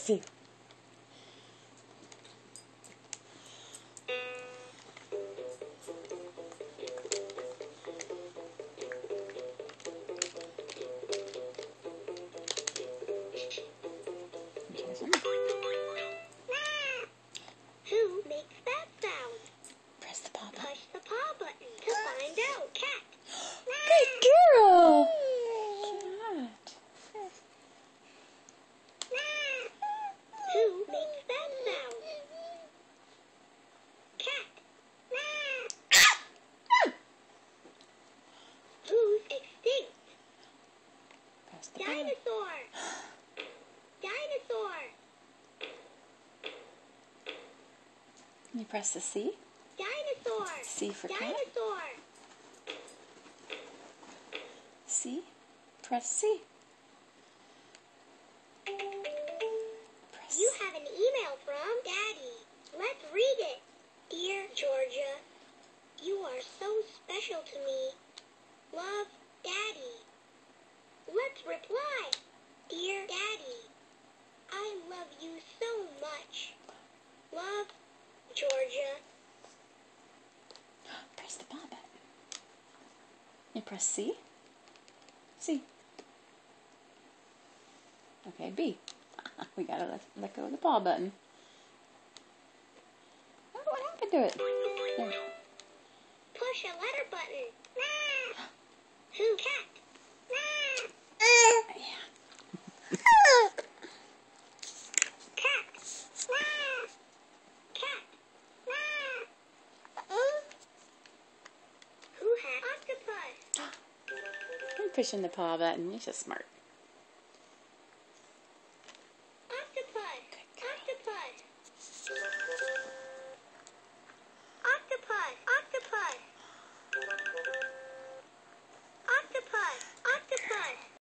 See. Who makes that sound? Press the paw button. Push the paw button to find out. Cat. Good girl. Cat. Who makes that sound? Cat. Who's extinct? Press the button. Dinosaur. Dinosaur. You press the C. Dinosaur. C for cat. Dinosaur. C. Press C. Press. You have an email from Daddy. Let's read it. Dear Georgia, you are so special to me. Love, Daddy. Let's reply. Dear Daddy, I love you so much. Love, Georgia. Press the paw button. You press C. C. Okay, B. We gotta let go of the paw button. Oh, what happened to it? There. Push a letter button. Who? Cat. Yeah. Cat. Cat. Who had octopus? I'm pushing the paw button. You're so smart.